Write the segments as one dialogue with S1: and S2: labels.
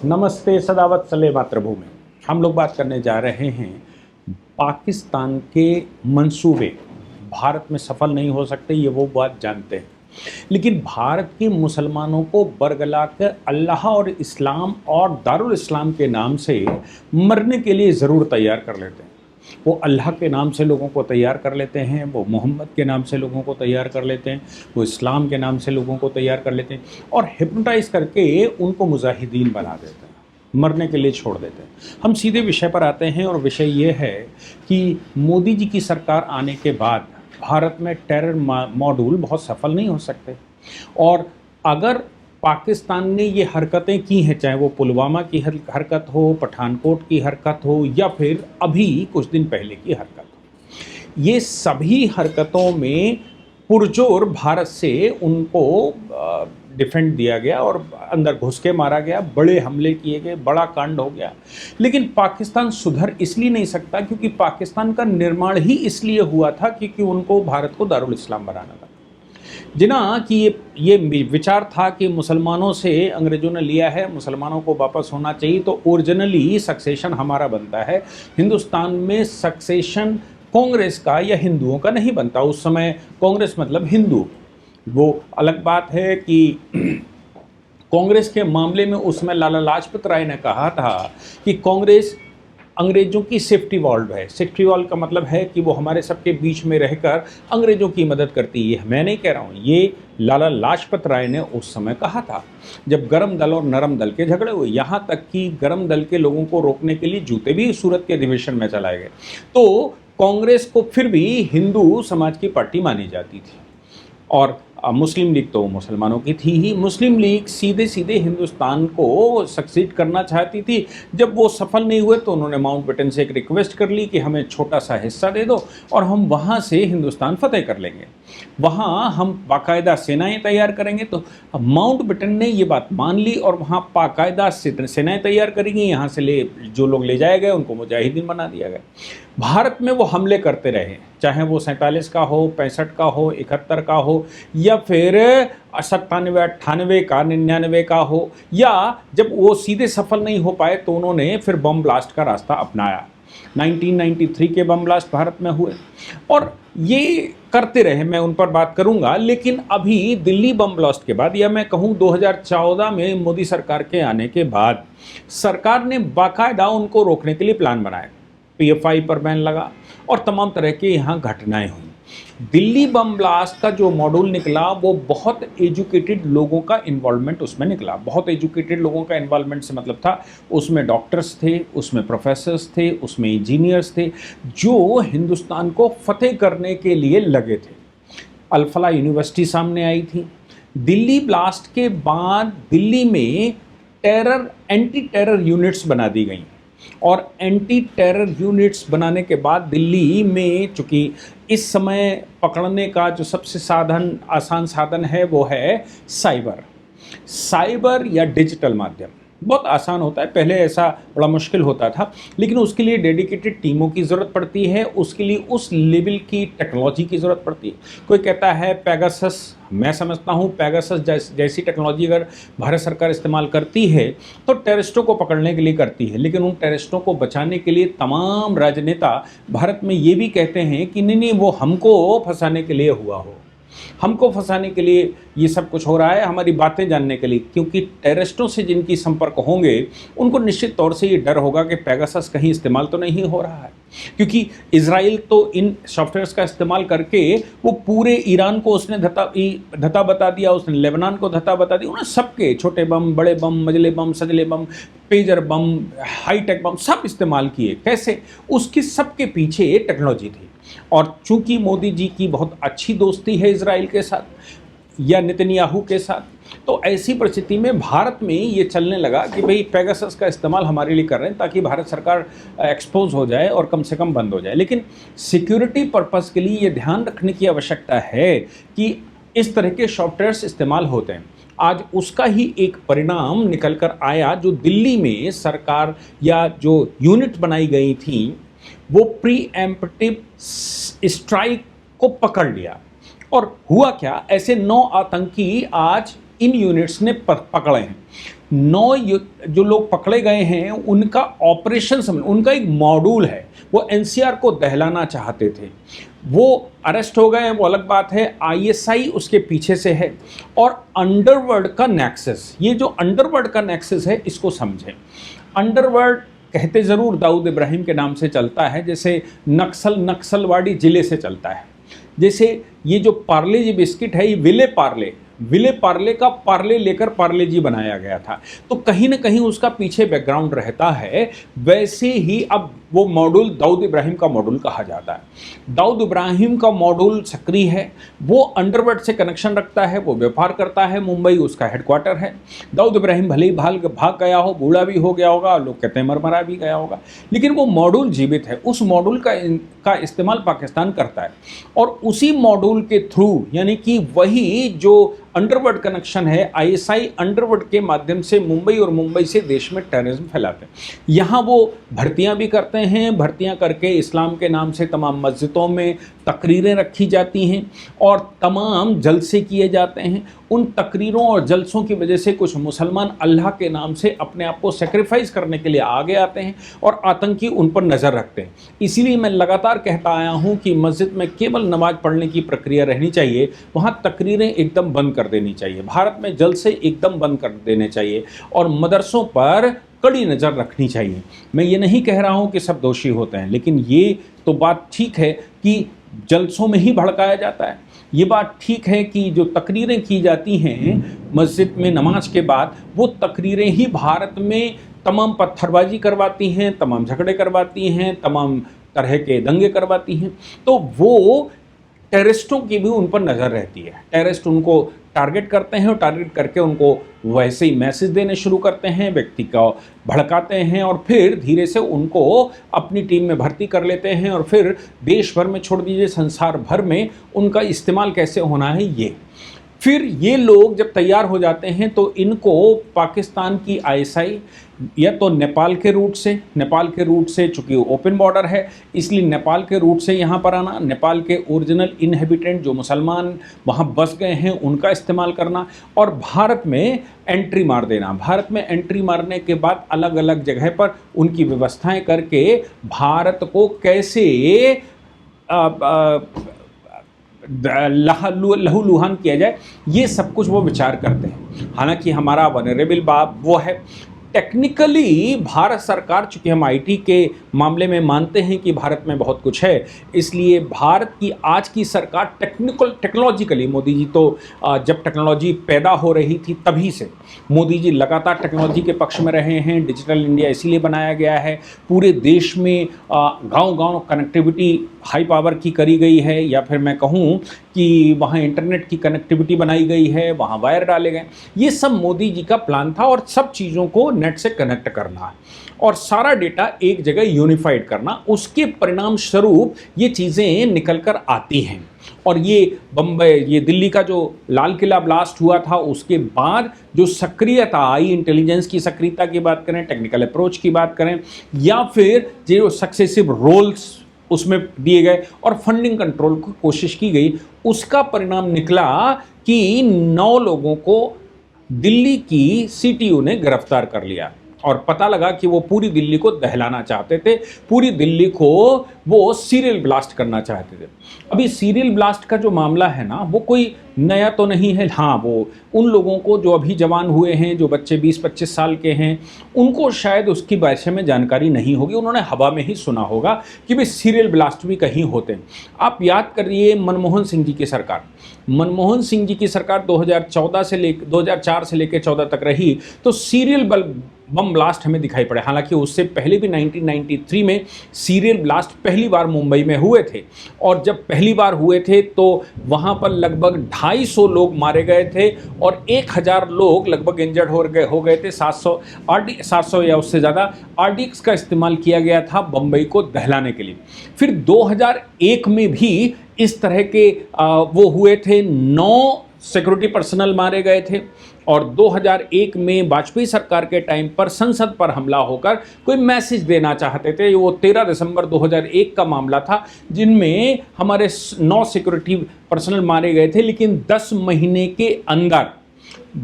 S1: नमस्ते सदावत सले मातृभूमि। हम लोग बात करने जा रहे हैं पाकिस्तान के मंसूबे भारत में सफल नहीं हो सकते, ये वो बात जानते हैं। लेकिन भारत के मुसलमानों को बरगला कर अल्लाह और इस्लाम और दारुल इस्लाम के नाम से मरने के लिए ज़रूर तैयार कर लेते हैं। वो अल्लाह के नाम से लोगों को तैयार कर लेते हैं, वो मोहम्मद के नाम से लोगों को तैयार कर लेते हैं, वो इस्लाम के नाम से लोगों को तैयार कर लेते हैं और हिप्नोटाइज करके उनको मुजाहिदीन बना देते हैं, मरने के लिए छोड़ देते हैं। हम सीधे विषय पर आते हैं और विषय ये है कि मोदी जी की सरकार आने के बाद भारत में टेरर मॉड्यूल बहुत सफल नहीं हो सकते। और अगर पाकिस्तान ने ये हरकतें की हैं, चाहे वो पुलवामा की हरकत हो, पठानकोट की हरकत हो या फिर अभी कुछ दिन पहले की हरकत हो, ये सभी हरकतों में पुरजोर भारत से उनको डिफेंड दिया गया और अंदर घुस के मारा गया, बड़े हमले किए गए, बड़ा कांड हो गया। लेकिन पाकिस्तान सुधर इसलिए नहीं सकता क्योंकि पाकिस्तान का निर्माण ही इसलिए हुआ था क्योंकि उनको भारत को दारुल इस्लाम बनाना था। जिना कि ये विचार था कि मुसलमानों से अंग्रेज़ों ने लिया है, मुसलमानों को वापस होना चाहिए, तो ओरिजिनली सक्सेशन हमारा बनता है। हिंदुस्तान में सक्सेशन कांग्रेस का या हिंदुओं का नहीं बनता। उस समय कांग्रेस मतलब हिंदू, वो अलग बात है कि कांग्रेस के मामले में उस समय लाला लाजपत राय ने कहा था कि कांग्रेस अंग्रेज़ों की सेफ्टी वॉल्व है। सेफ्टी वॉल्व का मतलब है कि वो हमारे सबके बीच में रहकर अंग्रेज़ों की मदद करती है। मैं नहीं कह रहा हूँ, ये लाला लाजपत राय ने उस समय कहा था जब गरम दल और नरम दल के झगड़े हुए। यहाँ तक कि गरम दल के लोगों को रोकने के लिए जूते भी सूरत के अधिवेशन में चलाए गए। तो कांग्रेस को फिर भी हिंदू समाज की पार्टी मानी जाती थी और मुस्लिम लीग तो मुसलमानों की थी ही। मुस्लिम लीग सीधे सीधे हिंदुस्तान को सक्सीड करना चाहती थी। जब वो सफल नहीं हुए तो उन्होंने माउंटबेटन से एक रिक्वेस्ट कर ली कि हमें छोटा सा हिस्सा दे दो और हम वहाँ से हिंदुस्तान फतेह कर लेंगे, वहाँ हम बाकायदा सेनाएं तैयार करेंगे। तो माउंटबेटन ने ये बात मान ली और वहाँ बाकायदा सेनाएं तैयार करेंगी। यहाँ से जो लोग ले जाए गए उनको मुजाहिदीन बना दिया गया। भारत में वो हमले करते रहे, चाहे वो 47 का हो, 65 का हो, 71 का हो या फिर 97, 98 का, 99 का हो, या जब वो सीधे सफल नहीं हो पाए तो उन्होंने फिर बम ब्लास्ट का रास्ता अपनाया। 1993 के बम ब्लास्ट भारत में हुए और ये करते रहे, मैं उन पर बात करूंगा। लेकिन अभी दिल्ली बम ब्लास्ट के बाद, या मैं कहूं 2014 में मोदी सरकार के आने के बाद, सरकार ने बाकायदा उनको रोकने के लिए प्लान बनाया। PFI पर बैन लगा और तमाम तरह के यहाँ घटनाएं हुई। दिल्ली बम ब्लास्ट का जो मॉड्यूल निकला वो बहुत एजुकेटेड लोगों का इन्वॉल्वमेंट उसमें निकला। बहुत एजुकेटेड लोगों का इन्वॉल्वमेंट से मतलब था उसमें डॉक्टर्स थे, उसमें प्रोफेसर्स थे, उसमें इंजीनियर्स थे जो हिंदुस्तान को फतेह करने के लिए लगे थे। अल-फलाह यूनिवर्सिटी सामने आई थी। दिल्ली ब्लास्ट के बाद दिल्ली में एंटी टेरर यूनिट्स बना दी गई और एंटी टेरर यूनिट्स बनाने के बाद दिल्ली में, चूँकि इस समय पकड़ने का जो सबसे आसान साधन है वो है साइबर या डिजिटल माध्यम। बहुत आसान होता है, पहले ऐसा बड़ा मुश्किल होता था, लेकिन उसके लिए डेडिकेटेड टीमों की ज़रूरत पड़ती है, उसके लिए उस लेवल की टेक्नोलॉजी की ज़रूरत पड़ती है। कोई कहता है पेगासस, मैं समझता हूँ पेगासस जैसी टेक्नोलॉजी अगर भारत सरकार इस्तेमाल करती है तो टेररिस्टों को पकड़ने के लिए करती है, लेकिन उन टेररिस्टों को बचाने के लिए तमाम राजनेता भारत में ये भी कहते हैं कि नहीं वो हमको फंसाने के लिए हुआ हो, हमको फंसाने के लिए ये सब कुछ हो रहा है, हमारी बातें जानने के लिए। क्योंकि टेररिस्टों से जिनकी संपर्क होंगे उनको निश्चित तौर से ये डर होगा कि पेगासस कहीं इस्तेमाल तो नहीं हो रहा है, क्योंकि इजराइल तो इन सॉफ्टवेयर्स का इस्तेमाल करके वो पूरे ईरान को उसने धता बता दिया, उसने लेबनान को धता बता दिया, उन्होंने सबके छोटे बम, बड़े बम, मजले बम, सजले बम, पेजर बम, हाईटेक बम सब इस्तेमाल किए। कैसे? उसकी सबके पीछे टेक्नोलॉजी थी। और चूंकि मोदी जी की बहुत अच्छी दोस्ती है इजराइल के साथ या नेतन्याहू के साथ, तो ऐसी परिस्थिति में भारत में ये चलने लगा कि भाई पेगासस का इस्तेमाल हमारे लिए कर रहे हैं ताकि भारत सरकार एक्सपोज हो जाए और कम से कम बंद हो जाए। लेकिन सिक्योरिटी पर्पस के लिए ये ध्यान रखने की आवश्यकता है कि इस तरह के सॉफ्टवेयर्स इस्तेमाल होते हैं। आज उसका ही एक परिणाम निकल कर आया, जो दिल्ली में सरकार या जो यूनिट बनाई गई थी वो प्रीएम्प्टिव स्ट्राइक को पकड़ लिया। और हुआ क्या, ऐसे 9 आतंकी आज इन यूनिट्स ने पकड़े हैं। जो लोग पकड़े गए हैं उनका ऑपरेशन समझ, उनका एक मॉड्यूल है, वो एनसीआर को दहलाना चाहते थे, वो अरेस्ट हो गए हैं, वो अलग बात है। आईएसआई उसके पीछे से है और अंडरवर्ल्ड का नेक्सस, ये जो अंडरवर्ल्ड का नेक्सस है इसको समझें। अंडरवर्ल्ड कहते ज़रूर दाऊद इब्राहिम के नाम से चलता है, जैसे नक्सलवाड़ी जिले से चलता है। जैसे ये जो पार्ले जी बिस्किट है, ये विले पार्ले का पार्ले लेकर पार्ले जी बनाया गया था, तो कहीं ना कहीं उसका पीछे बैकग्राउंड रहता है। वैसे ही अब वो मॉड्यूल दाऊद इब्राहिम का मॉड्यूल कहा जाता है। दाऊद इब्राहिम का मॉड्यूल सक्रिय है, वो अंडरवर्ल्ड से कनेक्शन रखता है, वो व्यापार करता है, मुंबई उसका हेडक्वार्टर है। दाऊद इब्राहिम भले ही भाग गया हो, बूढ़ा भी हो गया होगा, लोग कहते हैं मरमरा भी गया होगा, लेकिन वो मॉड्यूल जीवित है। उस मॉड्यूल का इस्तेमाल पाकिस्तान करता है और उसी मॉड्यूल के थ्रू, यानी कि वही जो अंडरवर्ल्ड कनेक्शन है, आईएसआई अंडरवर्ल्ड के माध्यम से मुंबई और मुंबई से देश में टेररिज्म फैलाते हैं। यहाँ वो भर्तियाँ भी करते हैं, भर्तियाँ करके इस्लाम के नाम से तमाम मस्जिदों में तकरीरें रखी जाती हैं और तमाम जलसे किए जाते हैं। उन तकरीरों और जलसों की वजह से कुछ मुसलमान अल्लाह के नाम से अपने आप को सेक्रीफाइस करने के लिए आगे आते हैं और आतंकी उन पर नज़र रखते हैं। इसीलिए मैं लगातार कहता आया हूँ कि मस्जिद में केवल नमाज पढ़ने की प्रक्रिया रहनी चाहिए, वहाँ तकरीरें एकदम बंद कर देनी चाहिए। भारत में जलसे एकदम बंद कर देने चाहिए और मदरसों पर कड़ी नज़र रखनी चाहिए। मैं ये नहीं कह रहा हूँ कि सब दोषी होते हैं, लेकिन ये तो बात ठीक है कि जलसों में ही भड़काया जाता है। ये बात ठीक है कि जो तकरीरें की जाती हैं मस्जिद में नमाज के बाद, वो तकरीरें ही भारत में तमाम पत्थरबाजी करवाती हैं, तमाम झगड़े करवाती हैं, तमाम तरह के दंगे करवाती हैं। तो वो टेररिस्टों की भी उन पर नज़र रहती है। टेररिस्ट उनको टारगेट करते हैं और टारगेट करके उनको वैसे ही मैसेज देने शुरू करते हैं, व्यक्ति को भड़काते हैं और फिर धीरे से उनको अपनी टीम में भर्ती कर लेते हैं और फिर देश भर में, छोड़ दीजिए संसार भर में, उनका इस्तेमाल कैसे होना है ये। फिर ये लोग जब तैयार हो जाते हैं तो इनको पाकिस्तान की आईएसआई या तो नेपाल के रूट से चूँकि ओपन बॉर्डर है इसलिए नेपाल के रूट से यहाँ पर आना, नेपाल के ओरिजिनल इनहेबिटेंट जो मुसलमान वहाँ बस गए हैं उनका इस्तेमाल करना और भारत में एंट्री मार देना। भारत में एंट्री मारने के बाद अलग अलग जगह पर उनकी व्यवस्थाएं करके भारत को कैसे लहूलुहान किया जाए, ये सब कुछ वो विचार करते हैं। हालांकि हमारा वनरेबल बाब वो है, टेक्निकली भारत सरकार, चूँकि हम आईटी के मामले में मानते हैं कि भारत में बहुत कुछ है, इसलिए भारत की आज की सरकार टेक्नोलॉजिकली, मोदी जी तो जब टेक्नोलॉजी पैदा हो रही थी तभी से मोदी जी लगातार टेक्नोलॉजी के पक्ष में रहे हैं। डिजिटल इंडिया इसीलिए बनाया गया है, पूरे देश में गांव-गांव कनेक्टिविटी हाई पावर की करी गई है, या फिर मैं कहूँ कि वहाँ इंटरनेट की कनेक्टिविटी बनाई गई है, वहाँ वायर डाले गए। ये सब मोदी जी का प्लान था और सब चीज़ों को नेट से कनेक्ट करना और सारा डेटा एक जगह यूनिफाइड करना, उसके परिणाम स्वरूप ये चीज़ें निकल कर आती हैं। और ये बम्बई, ये दिल्ली का जो लाल किला ब्लास्ट हुआ था उसके बाद जो सक्रियता आई, इंटेलिजेंस की सक्रियता की बात करें, टेक्निकल अप्रोच की बात करें, या फिर जो सक्सेसिव रोल्स उसमें दिए गए और फंडिंग कंट्रोल की कोशिश की गई, उसका परिणाम निकला कि 9 लोगों को दिल्ली की सीटीयू ने गिरफ्तार कर लिया और पता लगा कि वो पूरी दिल्ली को दहलाना चाहते थे, पूरी दिल्ली को वो सीरियल ब्लास्ट करना चाहते थे। अभी सीरियल ब्लास्ट का जो मामला है ना, वो कोई नया तो नहीं है। हाँ, वो उन लोगों को जो अभी जवान हुए हैं, जो बच्चे 20-25 साल के हैं, उनको शायद उसकी बारे में जानकारी नहीं होगी, उन्होंने हवा में ही सुना होगा कि भाई सीरियल ब्लास्ट भी कहीं होते हैं। आप याद करिए मनमोहन सिंह जी की सरकार, मनमोहन सिंह जी की सरकार 2004 से लेकर 14 तक रही, तो सीरियल बम ब्लास्ट हमें दिखाई पड़े। हालांकि उससे पहले भी 1993 में सीरियल ब्लास्ट पहली बार मुंबई में हुए थे और जब पहली बार हुए थे तो वहाँ पर लगभग 250 लोग मारे गए थे और 1000 लोग लगभग इंजर्ड हो गए थे। 700 या उससे ज़्यादा RDX का इस्तेमाल किया गया था बम्बई को दहलाने के लिए। फिर 2001 में भी इस तरह के वो हुए थे, 9 सिक्योरिटी पर्सनल मारे गए थे और 2001 में वाजपेयी सरकार के टाइम पर संसद पर हमला होकर कोई मैसेज देना चाहते थे। वो 13 दिसंबर 2001 का मामला था जिनमें हमारे 9 सिक्योरिटी पर्सनल मारे गए थे, लेकिन 10 महीने के अंदर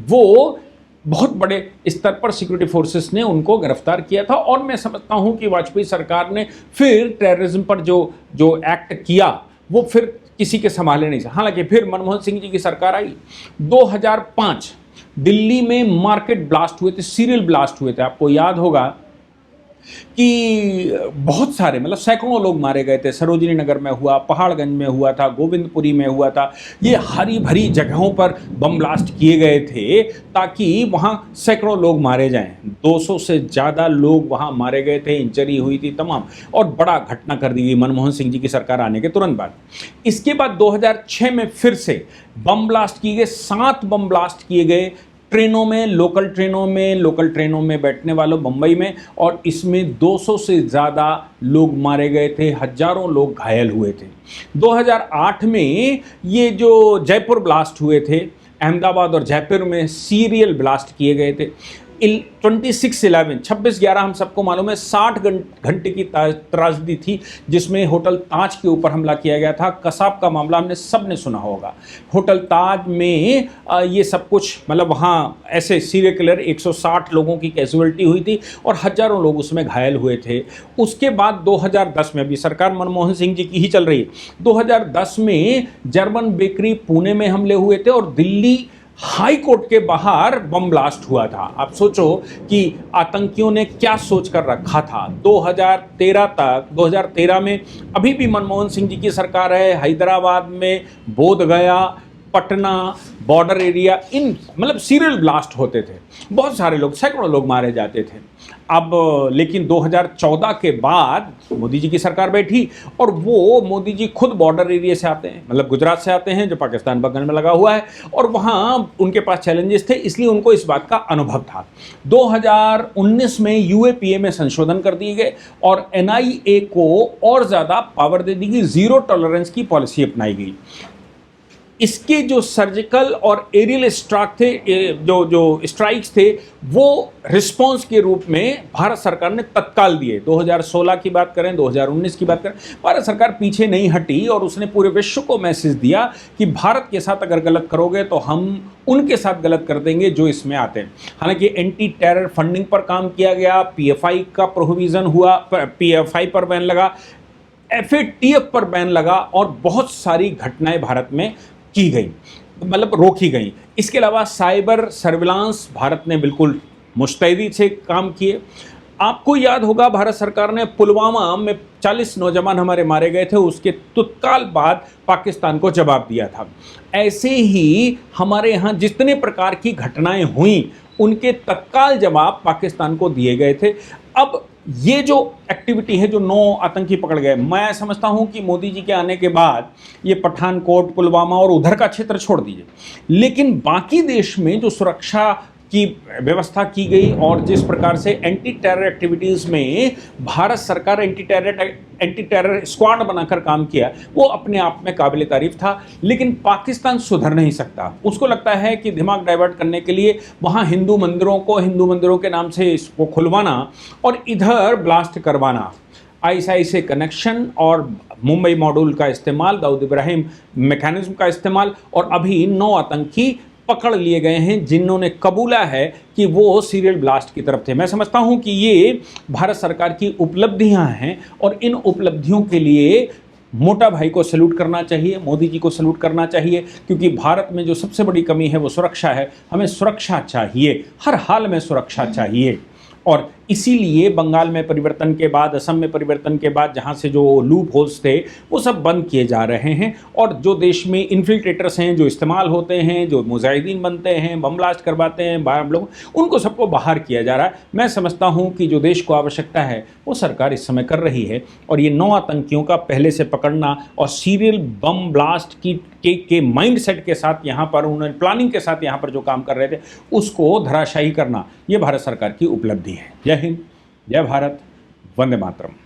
S1: वो बहुत बड़े स्तर पर सिक्योरिटी फोर्सेस ने उनको गिरफ्तार किया था। और मैं समझता हूं कि वाजपेयी सरकार ने फिर टेररिज्म पर जो जो एक्ट किया वो फिर किसी के संभाले नहीं। हालांकि फिर मनमोहन सिंह जी की सरकार आई, 2005 दिल्ली में मार्केट ब्लास्ट हुए थे, सीरियल ब्लास्ट हुए थे। आपको याद होगा कि बहुत सारे मतलब सैकड़ों लोग मारे गए थे। सरोजिनी नगर में हुआ, पहाड़गंज में हुआ था, गोविंदपुरी में हुआ था। ये हरी भरी जगहों पर बम ब्लास्ट किए गए थे ताकि वहाँ सैकड़ों लोग मारे जाएं। 200 से ज़्यादा लोग वहाँ मारे गए थे, इंजरी हुई थी तमाम, और बड़ा घटना कर दी गई मनमोहन सिंह जी की सरकार आने के तुरंत बाद। इसके बाद 2006 में फिर से बम ब्लास्ट किए गए, 7 बम ब्लास्ट किए गए ट्रेनों में, लोकल ट्रेनों में बैठने वालों मुंबई में, और इसमें 200 से ज़्यादा लोग मारे गए थे, हजारों लोग घायल हुए थे। 2008 में ये जो जयपुर ब्लास्ट हुए थे, अहमदाबाद और जयपुर में सीरियल ब्लास्ट किए गए थे। 26/11 हम सबको मालूम है, 60 घंटे की त्रासदी थी जिसमें होटल ताज के ऊपर हमला किया गया था। कसाब का मामला हमने सब ने सुना होगा। होटल ताज में ये सब कुछ मतलब वहाँ ऐसे सीरियल किलर 160 लोगों की कैजुअलिटी हुई थी और हजारों लोग उसमें घायल हुए थे। उसके बाद 2010 में, अभी सरकार मनमोहन सिंह जी की ही चल रही है, 2010 में जर्मन बेकरी पुणे में हमले हुए थे और दिल्ली हाई कोर्ट के बाहर बम ब्लास्ट हुआ था। आप सोचो कि आतंकियों ने क्या सोच कर रखा था। 2013 में अभी भी मनमोहन सिंह जी की सरकार है, हैदराबाद में, बोधगया, पटना, बॉर्डर एरिया, इन मतलब सीरियल ब्लास्ट होते थे, बहुत सारे लोग, सैकड़ों लोग मारे जाते थे। अब लेकिन 2014 के बाद मोदी जी की सरकार बैठी और वो मोदी जी खुद बॉर्डर एरिया से आते हैं, मतलब गुजरात से आते हैं जो पाकिस्तान बगल में लगा हुआ है, और वहाँ उनके पास चैलेंजेस थे, इसलिए उनको इस बात का अनुभव था। 2019 में यूएपीए में संशोधन कर दिए गए और एनआईए को और ज़्यादा पावर दे दी गई, जीरो टॉलरेंस की पॉलिसी अपनाई गई। इसके जो सर्जिकल और एरियल स्ट्राइक थे, जो स्ट्राइक्स थे, वो रिस्पांस के रूप में भारत सरकार ने तत्काल दिए। 2016 की बात करें, 2019 की बात करें, भारत सरकार पीछे नहीं हटी और उसने पूरे विश्व को मैसेज दिया कि भारत के साथ अगर गलत करोगे तो हम उनके साथ गलत कर देंगे जो इसमें आते हैं। हालांकि एंटी टेरर फंडिंग पर काम किया गया, पीएफआई का प्रोहिबिजन हुआ, पीएफआई पर बैन लगा, एफएटीएफ पर बैन लगा और बहुत सारी घटनाएं भारत में की गई, मतलब रोकी गई। इसके अलावा साइबर सर्विलांस भारत ने बिल्कुल मुस्तैदी से काम किए। आपको याद होगा भारत सरकार ने पुलवामा में 40 नौजवान हमारे मारे गए थे, उसके तत्काल बाद पाकिस्तान को जवाब दिया था। ऐसे ही हमारे यहाँ जितने प्रकार की घटनाएं हुई उनके तत्काल जवाब पाकिस्तान को दिए गए थे। अब ये जो एक्टिविटी है, जो 9 आतंकी पकड़ गए, मैं समझता हूं कि मोदी जी के आने के बाद ये पठानकोट, पुलवामा और उधर का क्षेत्र छोड़ दीजिए, लेकिन बाकी देश में जो सुरक्षा की व्यवस्था की गई और जिस प्रकार से एंटी टेरर एक्टिविटीज़ में भारत सरकार एंटी टेरर स्क्वाड बनाकर काम किया, वो अपने आप में काबिल तारीफ था। लेकिन पाकिस्तान सुधर नहीं सकता। उसको लगता है कि दिमाग डाइवर्ट करने के लिए वहाँ हिंदू मंदिरों के नाम से इसको खुलवाना और इधर ब्लास्ट करवाना, आईएसआई से कनेक्शन और मुंबई मॉड्यूल का इस्तेमाल, दाऊद इब्राहिम मैकेनिज्म का इस्तेमाल, और अभी 9 आतंकी पकड़ लिए गए हैं जिन्होंने कबूला है कि वो सीरियल ब्लास्ट की तरफ थे। मैं समझता हूं कि ये भारत सरकार की उपलब्धियां हैं और इन उपलब्धियों के लिए मोटा भाई को सैल्यूट करना चाहिए, मोदी जी को सैल्यूट करना चाहिए, क्योंकि भारत में जो सबसे बड़ी कमी है वो सुरक्षा है। हमें सुरक्षा चाहिए, हर हाल में सुरक्षा चाहिए। और इसीलिए बंगाल में परिवर्तन के बाद, असम में परिवर्तन के बाद जहाँ से जो लूप होल्स थे वो सब बंद किए जा रहे हैं, और जो देश में इन्फिल्ट्रेटर्स हैं, जो इस्तेमाल होते हैं, जो मुजाहिदीन बनते हैं, बम ब्लास्ट करवाते हैं हम लोग, उनको सबको बाहर किया जा रहा है। मैं समझता हूँ कि जो देश को आवश्यकता है वो सरकार इस समय कर रही है, और ये 9 आतंकियों का पहले से पकड़ना और सीरियल बम ब्लास्ट के माइंड सेट के साथ यहाँ पर उन्होंने प्लानिंग के साथ यहाँ पर जो काम कर रहे थे उसको धराशायी करना, ये भारत सरकार की उपलब्धि है। जय हिंद, जय भारत, वंदे मातरम।